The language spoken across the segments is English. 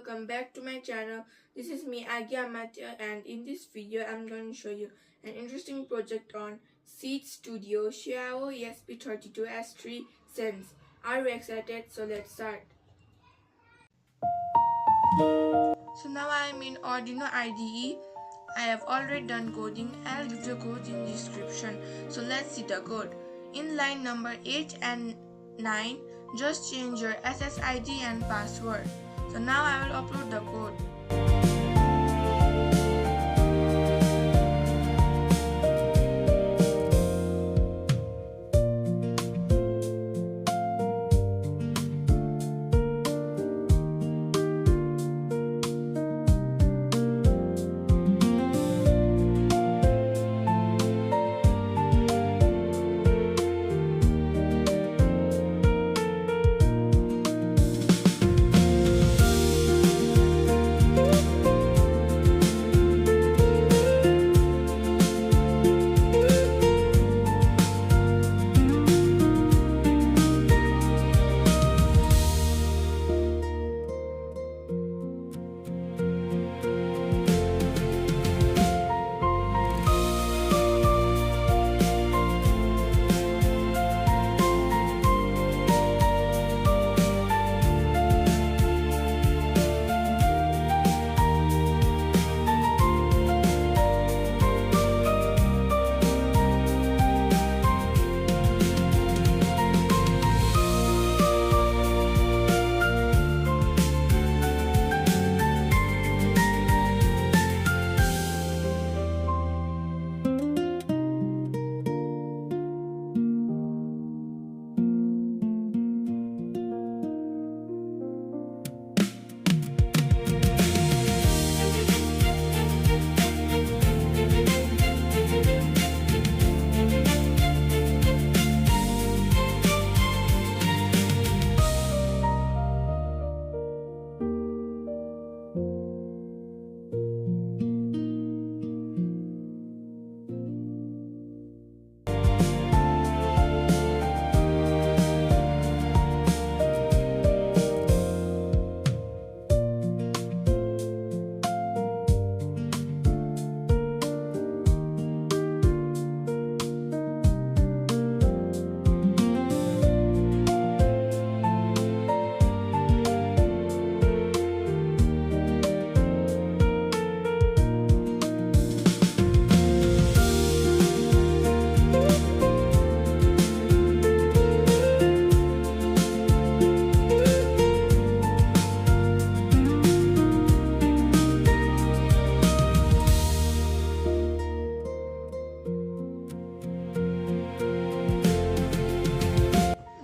welcome back to my channel. This is me Agya Matya, and in this video I'm going to show you an interesting project on Seed Studio Xiao ESP32-S3 Sense. Are you excited? So let's start. So now I am in Arduino IDE. I have already done coding. I'll give the code in the description. So let's see the code. In line number 8 and 9, just change your SSID and password. So now I will upload the code.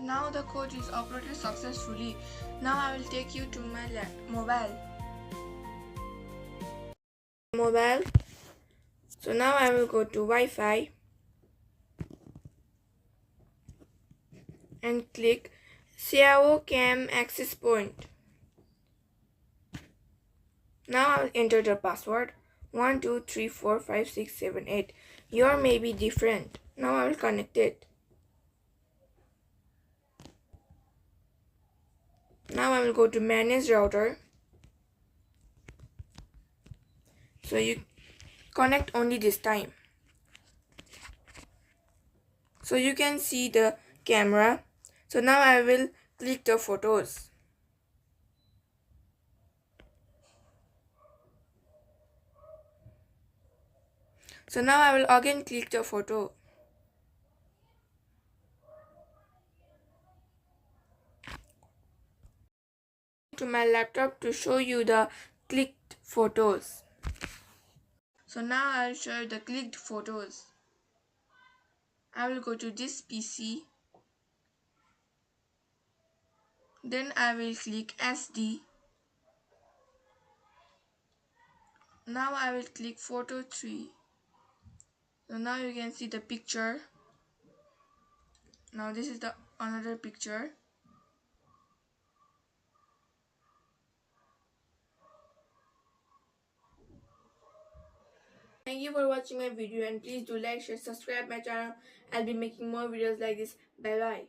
Now the code is uploaded successfully. Now I will take you to my mobile. So now I will go to Wi-Fi and click Xiao Cam Access Point. Now I will enter the password 12345678. Your may be different. Now I will connect it. Now I will go to manage router. So you connect only this time. So you can see the camera. So now I will click the photos. So now I will again click the photo. To my laptop to show you the clicked photos. So now I will show you the clicked photos. I will go to this PC. Then I will click SD. Now I will click photo 3. So now you can see the picture. Now this is the another picture. Thank you for watching my video, and please do like, share, subscribe my channel. I'll be making more videos like this. Bye bye.